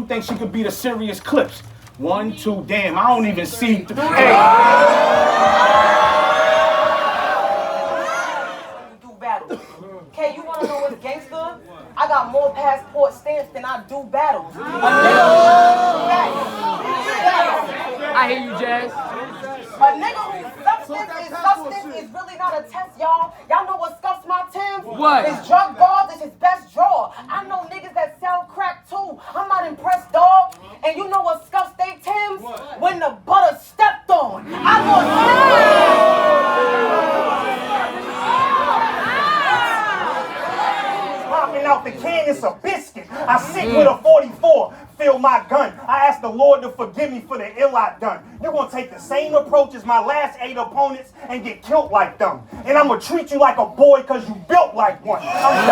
you think she could be the serious clips? 1, 2, damn, I don't even see. Hey. Do battle. Okay, you wanna know what's gangster? I got more passport stamps than I do battles. I hear you, Jazz. A nigga whose substance is really not a test, y'all. Y'all know what scuffs my Timbs? What? His drug bars is his best drawer. I know niggas that sell crack too. I'm not impressed, dog. And you know what scuffs they Timbs? When the butter stepped on. Popping out the can, it's a biscuit. I sit with a 44, fill my gun. I ask the Lord to forgive me for the ill I done. You're gonna take the same approach as my last 8 opponents and get killed like them. And I'm gonna treat you like a boy cause you built like one. I'm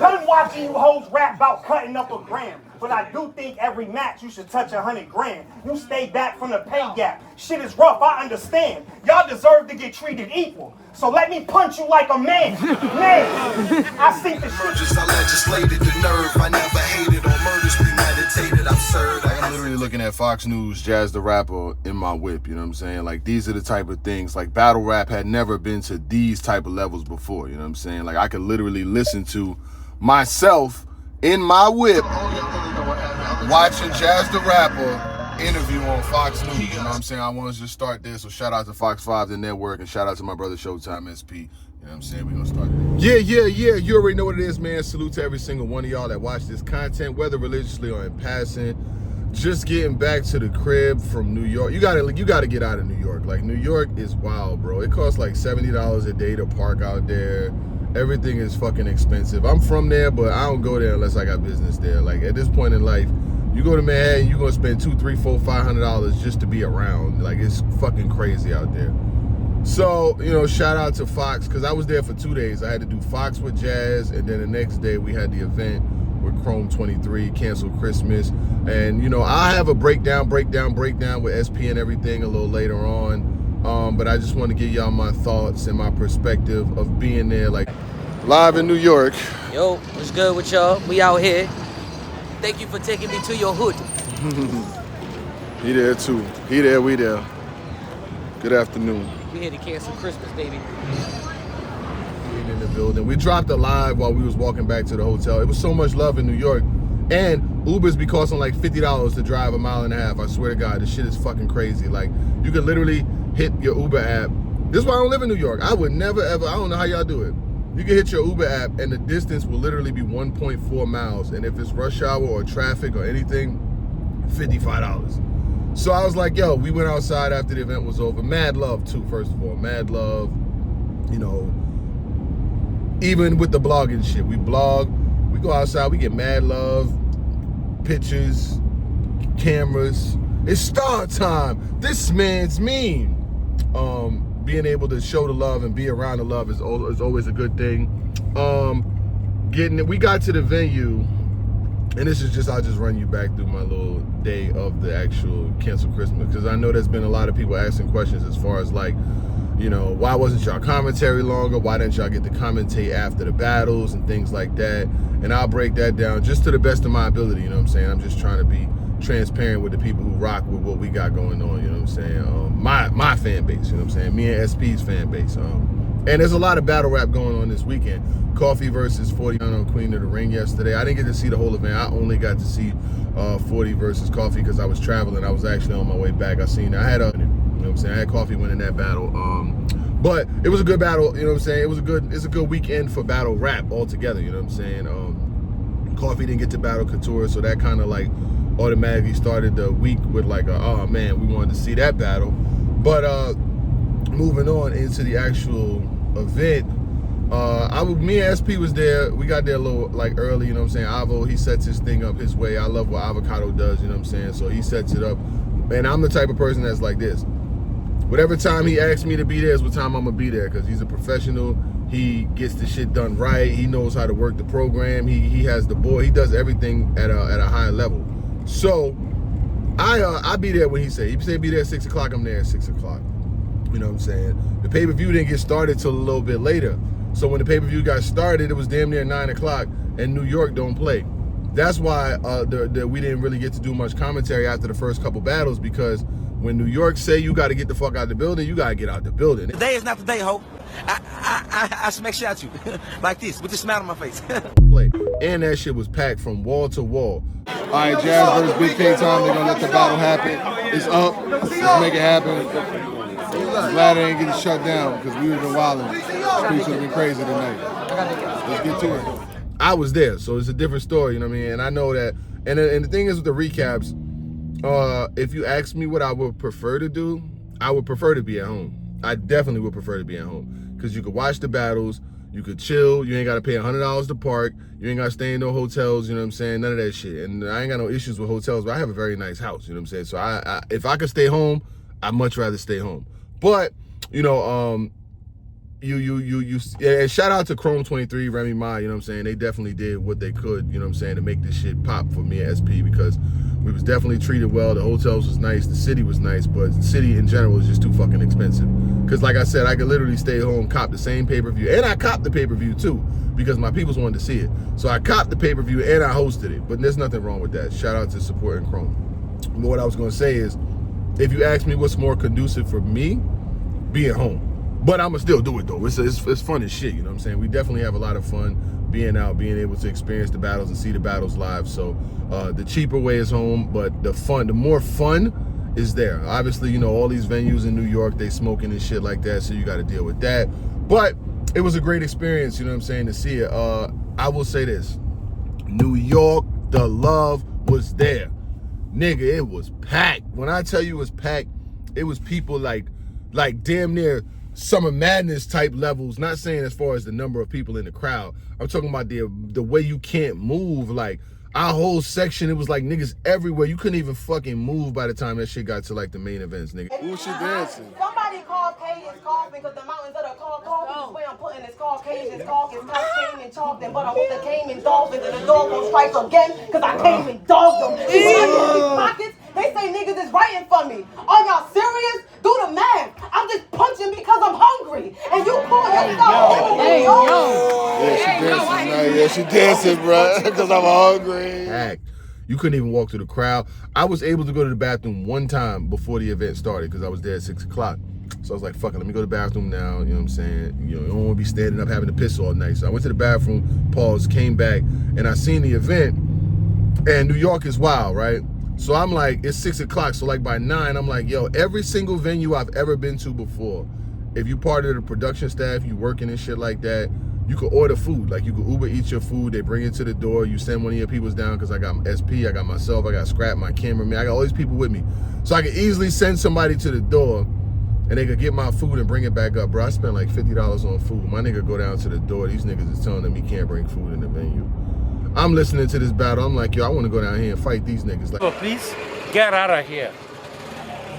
done watching you hoes rap about cutting up a gram. But I do think every match you should touch 100 grand. You stay back from the pay gap. Shit is rough, I understand. Y'all deserve to get treated equal. So let me punch you like a man. Man, I think the shit. I legislated the nerve. I never hated on murders premeditated. Absurd. I'm literally looking at Fox News, Jazz the Rapper in my whip, you know what I'm saying? Like, these are the type of things, like, battle rap had never been to these type of levels before, you know what I'm saying? Like, I could literally listen to myself in my whip watching Jazz the Rapper interview on Fox News, you know what I'm saying? I want to just start this, so shout out to Fox 5, the network, and shout out to my brother Showtime SP. You know what I'm saying? We're going to start this. Yeah. You already know what it is, man. Salute to every single one of y'all that watch this content, whether religiously or in passing. Just getting back to the crib from New York. You gotta get out of New York. Like, New York is wild, bro. It costs like $70 a day to park out there. Everything is fucking expensive. I'm from there, but I don't go there unless I got business there. Like, at this point in life, you go to Manhattan, you're gonna spend $200, $300, $400, $500 just to be around. Like, it's fucking crazy out there. So, you know, shout out to Fox, because I was there for 2 days. I had to do Fox with Jazz, and then the next day we had the event with Chrome 23, Cancel Christmas. And, you know, I'll have a breakdown with SP and everything a little later on. But I just want to give y'all my thoughts and my perspective of being there, like, live in New York. Yo, what's good with y'all? We out here. Thank you for taking me to your hood. He there too. He there, we there. Good afternoon. We here to cancel Christmas, baby. In the building. We dropped a live while we was walking back to the hotel. It was so much love in New York. And Ubers be costing like $50 to drive a mile and a half. I swear to God, this shit is fucking crazy. Like, you could literally hit your Uber app. This is why I don't live in New York. I would never ever, I don't know how y'all do it. You can hit your Uber app and the distance will literally be 1.4 miles. And if it's rush hour or traffic or anything, $55. So I was like, yo, we went outside after the event was over. Mad love too, first of all. Mad love, you know, even with the blogging shit. We blog, we go outside, we get mad love, pictures, cameras. It's star time. This man's mean. Being able to show the love and be around the love is always a good thing. We got to the venue, and this is just, I'll just run you back through my little day of the actual Cancel Christmas, because I know there's been a lot of people asking questions as far as like, you know, why wasn't y'all commentary longer? Why didn't y'all get to commentate after the battles and things like that? And I'll break that down just to the best of my ability, you know what I'm saying? I'm just trying to be transparent with the people who rock with what we got going on, you know what I'm saying? My fan base, you know what I'm saying? Me and SP's fan base. And there's a lot of battle rap going on this weekend. Coffee versus 40 on Queen of the Ring yesterday. I didn't get to see the whole event. I only got to see 40 versus Coffee because I was traveling. I was actually on my way back. I had you know what I'm saying? I had Coffee winning that battle. But it was a good battle, you know what I'm saying? It's a good weekend for battle rap altogether, you know what I'm saying? Coffee didn't get to battle Couture, so that kind of like automatically started the week with like oh man, we wanted to see that battle. But moving on into the actual event, me and SP was there. We got there a little like early, you know what I'm saying? Avo, he sets his thing up his way. I love what Avocado does, you know what I'm saying? So he sets it up. And I'm the type of person that's like this. Whatever time he asks me to be there is what time I'm gonna be there, because he's a professional. He gets the shit done right. He knows how to work the program. He has the board. He does everything at a high level. So I be there when he said be there at 6 o'clock. I'm there at 6 o'clock. You know what I'm saying? The pay-per-view didn't get started till a little bit later. So when the pay-per-view got started, it was damn near 9 o'clock, and New York don't play. that's why we didn't really get to do much commentary after the first couple battles, because when New York say you got to get the fuck out of the building, you got to get out the building. Today is not the day, ho. I smack shit at you like this with this smile on my face. Play. And that shit was packed from wall to wall. All right, Jazz versus Big K time. They're gonna let the battle happen. It's up. Let's make it happen. I'm glad it ain't getting shut down because we would have been wilding. Streets would have been crazy tonight. Let's get to it. I was there, so it's a different story, you know what I mean? And I know that. And the thing is with the recaps, if you ask me what I would prefer to do, I would prefer to be at home. I definitely would prefer to be at home because you could watch the battles, you could chill, you ain't got to pay $100 to park, you ain't got to stay in no hotels, you know what I'm saying, none of that shit. And I ain't got no issues with hotels, but I have a very nice house, you know what I'm saying? So if I could stay home, I'd much rather stay home. But, you know, and shout out to Chrome 23, Remy Ma, you know what I'm saying? They definitely did what they could, you know what I'm saying, to make this shit pop for me and SP, because we was definitely treated well. The hotels was nice, the city was nice, but the city in general was just too fucking expensive. Because like I said, I could literally stay home, cop the same pay-per-view, and I copped the pay-per-view too, because my peoples wanted to see it. So I copped the pay-per-view and I hosted it, but there's nothing wrong with that. Shout out to supporting Chrome. But what I was gonna say is, if you ask me what's more conducive for me, being home. But I'ma still do it though. It's fun as shit, you know what I'm saying? We definitely have a lot of fun being out, being able to experience the battles and see the battles live. So the cheaper way is home, but the more fun is there. Obviously, you know, all these venues in New York, they smoking and shit like that, so you gotta deal with that. But it was a great experience, you know what I'm saying, to see it. I will say this, New York, the love was there. Nigga, it was packed. When I tell you it was packed, it was people like damn near Summer Madness type levels. Not saying as far as the number of people in the crowd. I'm talking about the way you can't move. Like our whole section, it was like niggas everywhere. You couldn't even fucking move by the time that shit got to like the main events, nigga. Who was she dancing? Somebody called Cajun coughing because the mountains of the Caucasus, where I'm putting this Caucasian talk is Caucasian chalk, and but I'm with the Cayman Dolphins and the dog gon' strike again because I came and dogged them. When I get in these pockets, they say niggas is writing for me. Are y'all serious? Do the math. I'm just punching because I'm hungry. And you call yourself Yeah, she dancing, bro, because I'm hungry. Heck, you couldn't even walk through the crowd. I was able to go to the bathroom one time before the event started because I was there at 6 o'clock. So I was like, fuck it, let me go to the bathroom now, you know what I'm saying? You know, you don't want to be standing up having to piss all night. So I went to the bathroom, paused, came back, and I seen the event, and New York is wild, right? So I'm like, it's 6 o'clock, so like by 9, I'm like, yo, every single venue I've ever been to before, if you part of the production staff, you working and shit like that, you could order food. Like you could Uber eat your food, they bring it to the door, you send one of your peoples down, because I got SP, I got myself, I got Scrap, my cameraman, I got all these people with me. So I could easily send somebody to the door and they could get my food and bring it back up. Bro, I spent like $50 on food. My nigga go down to the door, these niggas is telling him he can't bring food in the venue. I'm listening to this battle, I'm like, yo, I want to go down here and fight these niggas. Like, so please, get out of here.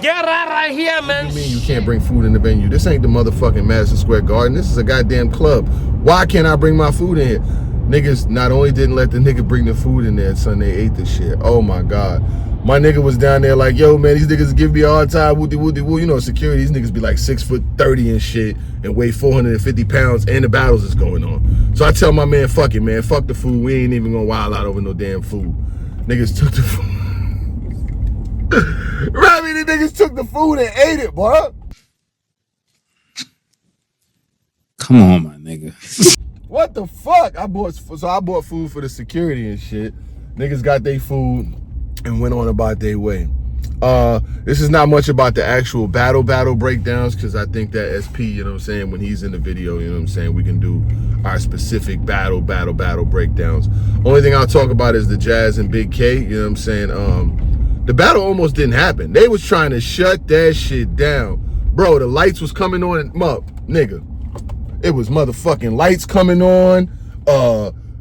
Get out of here, man. What do you mean you can't bring food in the venue? This ain't the motherfucking Madison Square Garden. This is a goddamn club. Why can't I bring my food in here? Niggas not only didn't let the nigga bring the food in there, son, they ate the shit. Oh my God. My nigga was down there like, yo, man, these niggas give me a hard time, woody. You know, security, these niggas be like 6'30" and shit and weigh 450 pounds and the battles is going on. So I tell my man, fuck it, man, fuck the food. We ain't even gonna wild out over no damn food. Niggas took the food. Robbie, the niggas took the food and ate it, boy. Come on, my nigga. What the fuck? I bought food for the security and shit. Niggas got their food and went on about their way. This is not much about the actual battle breakdowns, because I think that SP, you know what I'm saying, when he's in the video, you know what I'm saying, we can do our specific battle breakdowns. Only thing I'll talk about is the Jazz and Big K, you know what I'm saying. The battle almost didn't happen. They was trying to shut that shit down. Bro, the lights was coming on and nigga. It was motherfucking lights coming on.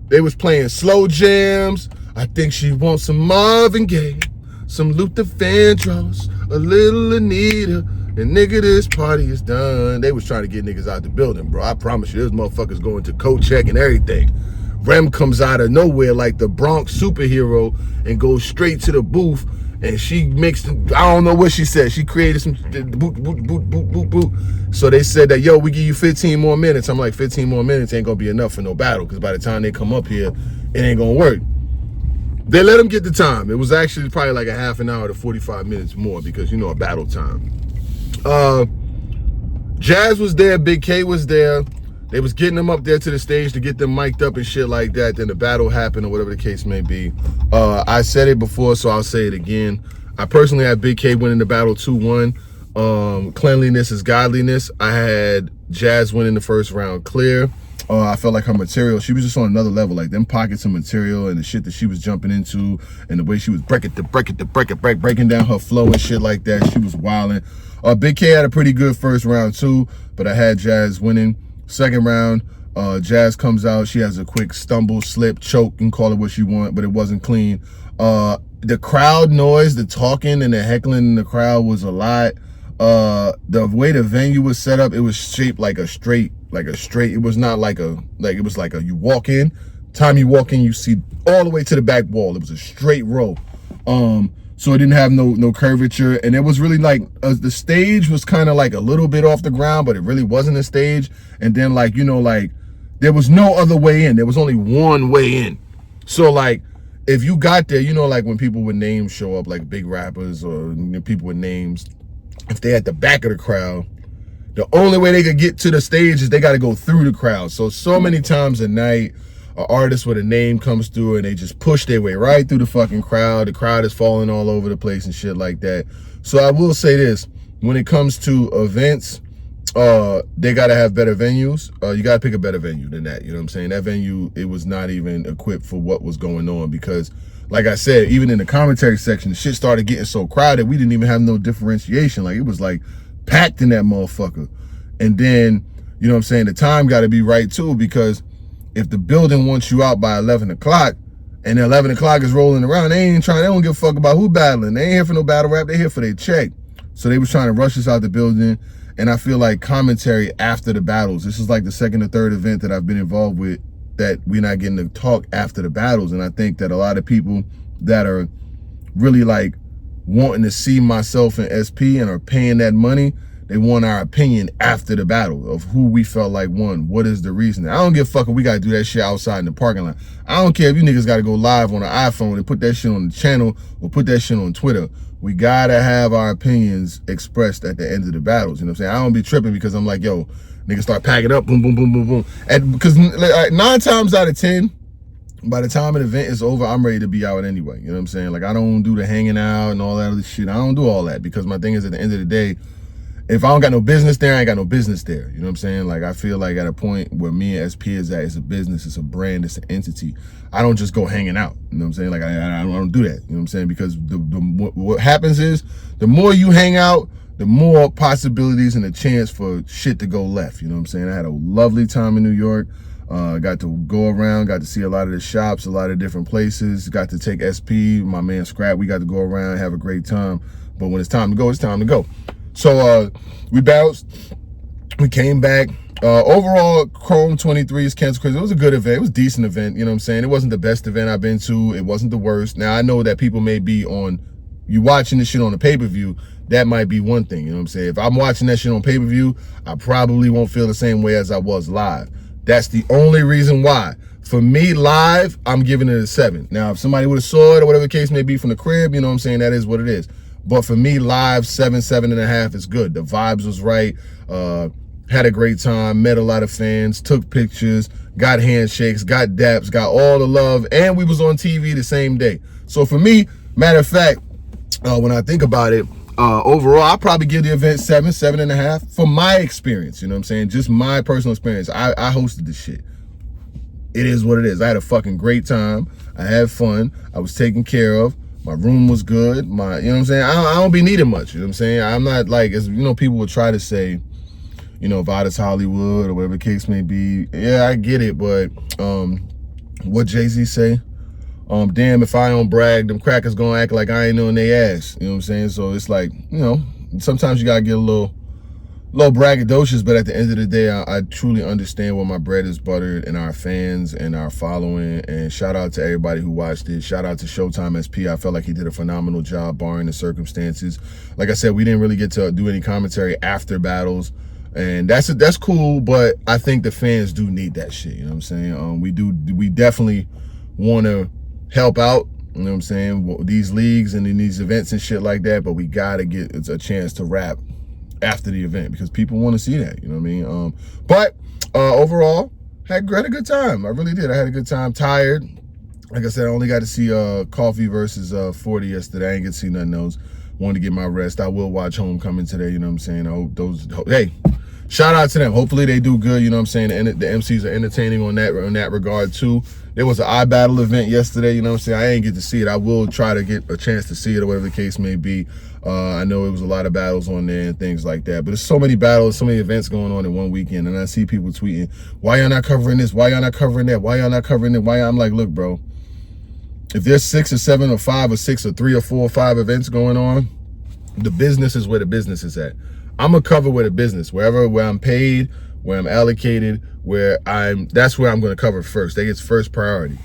They was playing slow jams. I think she wants some Marvin Gaye, some Luther Vandross, a little Anita, and nigga, this party is done. They was trying to get niggas out the building, bro. I promise you, those motherfuckers going to coat check and everything. Rem comes out of nowhere like the Bronx superhero and goes straight to the booth, and she makes, I don't know what she said. She created some boot. So they said that, yo, we give you 15 more minutes. I'm like, 15 more minutes ain't gonna be enough for no battle, because by the time they come up here, it ain't gonna work. They let him get the time. It was actually probably like a half an hour to 45 minutes more because, you know, a battle time. Jazz was there, Big K was there. They was getting them up there to the stage to get them mic'd up and shit like that. Then the battle happened or whatever the case may be. I said it before, so I'll say it again. I personally had Big K winning the battle 2-1. Cleanliness is godliness. I had Jazz winning the first round clear. I felt like her material, she was just on another level. Like them pockets of material and the shit that she was jumping into and the way she was breaking down her flow and shit like that. She was wilding. Big K had a pretty good first round too, but I had Jazz winning. Second round, Jazz comes out. She has a quick stumble, slip, choke, you can call it what you want, but it wasn't clean. The crowd noise, the talking and the heckling in the crowd was a lot. The way the venue was set up, it was shaped like a straight, it was not like it was like you walk in, time you walk in, you see all the way to the back wall. It was a straight row. So it didn't have no curvature, and it was really like the stage was kind of like a little bit off the ground, but it really wasn't a stage. And then like, you know, like there was no other way in. There was only one way in. So like if you got there, you know, like when people with names show up, like big rappers or people with names, if they at the back of the crowd, the only way they could get to the stage is they got to go through the crowd. So many times a night, an artist with a name comes through and they just push their way right through the fucking crowd. The crowd is falling all over the place and shit like that. So I will say this, when it comes to events, they got to have better venues. You got to pick a better venue than that. You know what I'm saying? That venue, it was not even equipped for what was going on because, like I said, even in the commentary section, the shit started getting so crowded, we didn't even have no differentiation. Like, it was like packed in that motherfucker. And then, you know what I'm saying, the time got to be right too, because if the building wants you out by 11 o'clock and 11 o'clock is rolling around, they don't give a fuck about who battling. They ain't here for no battle rap, they here for their check. So they was trying to rush us out the building. And I feel like commentary after the battles, this is like the second or third event that I've been involved with that we're not getting to talk after the battles. And I think that a lot of people that are really like wanting to see myself and SP and are paying that money, they want our opinion after the battle of who we felt like won. What is the reason? I don't give a fuck if we got to do that shit outside in the parking lot. I don't care if you niggas got to go live on an iPhone and put that shit on the channel or put that shit on Twitter. We got to have our opinions expressed at the end of the battles. You know what I'm saying? I don't be tripping because I'm like, yo, niggas start packing up, boom, boom, boom, boom, boom. And because 9 times out of 10, by the time an event is over, I'm ready to be out anyway. You know what I'm saying? Like, I don't do the hanging out and all that other shit. I don't do all that because my thing is, at the end of the day, if I don't got no business there, I ain't got no business there. You know what I'm saying? Like, I feel like at a point where me and SP is at, it's a business, it's a brand, it's an entity. I don't just go hanging out. You know what I'm saying? Like, I don't do that. You know what I'm saying? Because what happens is, the more you hang out, the more possibilities and a chance for shit to go left. You know what I'm saying? I had a lovely time in New York. Got to go around, got to see a lot of the shops, a lot of different places. Got to take SP, my man Scrap. We got to go around, have a great time. But when it's time to go, it's time to go. So we bounced, we came back. Overall, Chrome 23's Cancel Christmas, it was a good event. It was a decent event, you know what I'm saying? It wasn't the best event I've been to. It wasn't the worst. Now, I know that people may be on, you watching this shit on a pay-per-view, that might be one thing, you know what I'm saying? If I'm watching that shit on pay-per-view, I probably won't feel the same way as I was live. That's the only reason why. For me, live, I'm giving it a 7. Now, if somebody would have saw it or whatever the case may be from the crib, you know what I'm saying? That is what it is. But for me, live, 7, 7.5 is good. The vibes was right. Had a great time, met a lot of fans, took pictures, got handshakes, got daps, got all the love, and we was on TV the same day. So for me, matter of fact, when I think about it, overall, I'll probably give the event 7, 7.5 for my experience. You know what I'm saying? Just my personal experience. I hosted this shit. It is what it is. I had a fucking great time. I had fun. I was taken care of. My room was good. You know what I'm saying? I don't be needing much. You know what I'm saying? I'm not like, as you know, people would try to say, you know, Vidas Hollywood or whatever the case may be. Yeah, I get it, but what Jay-Z say? Damn, if I don't brag, them crackers gonna act like I ain't on their ass. You know what I'm saying? So it's like, you know, sometimes you gotta get a little braggadocious, but at the end of the day, I truly understand where my bread is buttered and our fans and our following. And shout out to everybody who watched it. Shout out to Showtime SP. I felt like he did a phenomenal job, barring the circumstances. Like I said, we didn't really get to do any commentary after battles. And that's cool, but I think the fans do need that shit. You know what I'm saying? We definitely want to help out You know what I'm saying? These leagues and in these events and shit like that, but we gotta get a chance to rap after the event because people want to see that, you know what I mean? But overall, had a good time. I really did. I had a good time. Tired. Like I said, I only got to see Coffee versus 40 yesterday. I ain't get to see nothing else. Wanted to get my rest. I will watch Homecoming today, you know what I'm saying? I hope hey, shout out to them. Hopefully they do good, you know what I'm saying? The MCs are entertaining on that regard too. There was an iBattle event yesterday, you know what I'm saying? I ain't get to see it. I will try to get a chance to see it or whatever the case may be. I know it was a lot of battles on there and things like that, but there's so many battles, so many events going on in one weekend, and I see people tweeting, why y'all not covering this? Why y'all not covering that? Why y'all not covering it? I'm like, look, bro, if there's 6 or 7 or 5 or 6 or 3 or 4 or 5 events going on, the business is where the business is at. I'm gonna cover where the business, where I'm paid, where I'm allocated, that's where I'm gonna cover first. That gets first priority.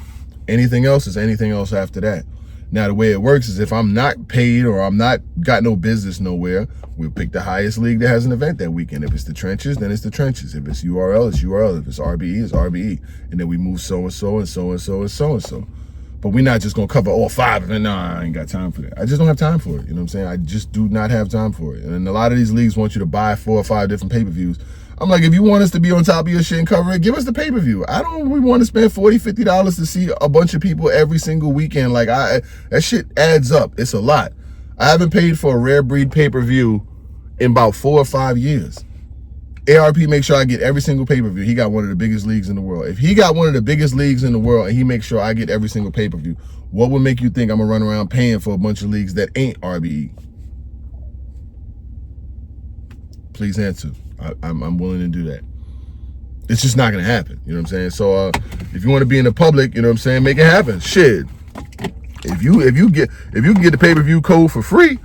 Anything else is anything else after that. Now, the way it works is if I'm not paid or I'm not got no business nowhere, we'll pick the highest league that has an event that weekend. If it's the trenches, then it's the trenches. If it's URL, it's URL. If it's RBE, it's RBE. And then we move so-and-so and so-and-so and so-and-so. But we're not just gonna cover all 5 of it. Nah, I ain't got time for that. I just don't have time for it. You know what I'm saying? I just do not have time for it. And a lot of these leagues want you to buy 4 or 5 different pay-per-views. I'm like, if you want us to be on top of your shit and cover it, give us the pay-per-view. We want to spend $40, $50 to see a bunch of people every single weekend. Like, that shit adds up. It's a lot. I haven't paid for a Rare Breed pay-per-view in about 4 or 5 years. ARP makes sure I get every single pay-per-view. He got one of the biggest leagues in the world. If he got one of the biggest leagues in the world and he makes sure I get every single pay-per-view, what would make you think I'm gonna run around paying for a bunch of leagues that ain't RBE? Please answer. I'm willing to do that. It's just not gonna happen. You know what I'm saying? So if you want to be in the public, you know what I'm saying, make it happen. Shit. If you can get the pay-per-view code for free,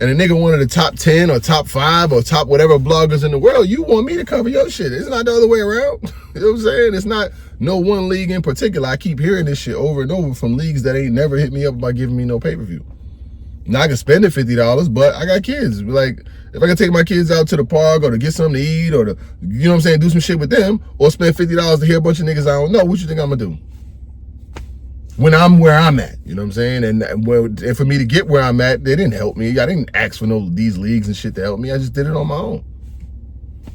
and a nigga one of the top 10 or top 5 or top whatever bloggers in the world, you want me to cover your shit. It's not the other way around. You know what I'm saying? It's not no one league in particular. I keep hearing this shit over and over from leagues that ain't never hit me up by giving me no pay-per-view. Now I can spend the $50, but I got kids. Like, if I can take my kids out to the park or to get something to eat or to, you know what I'm saying, do some shit with them, or spend $50 to hear a bunch of niggas I don't know, what you think I'm gonna do? When I'm where I'm at, you know what I'm saying? And for me to get where I'm at, they didn't help me. I didn't ask for these leagues and shit to help me. I just did it on my own. You know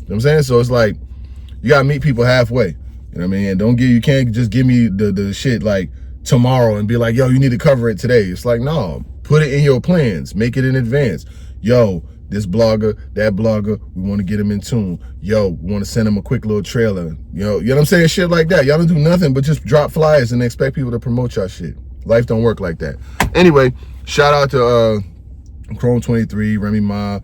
what I'm saying? So it's like, you gotta meet people halfway. You know what I mean? And you can't just give me the shit like tomorrow and be like, yo, you need to cover it today. It's like, no, put it in your plans. Make it in advance. Yo, this blogger, that blogger, we want to get him in tune. Yo, we want to send him a quick little trailer. You know what I'm saying? Shit like that. Y'all don't do nothing but just drop flyers and expect people to promote y'all shit. Life don't work like that. Anyway, shout out to Chrome 23, Remy Ma.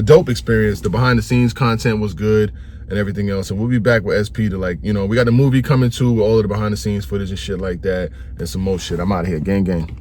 Dope experience. The behind the scenes content was good and everything else. And we'll be back with SP to, like, you know, we got the movie coming too with all of the behind the scenes footage and shit like that and some more shit. I'm out of here. Gang, gang.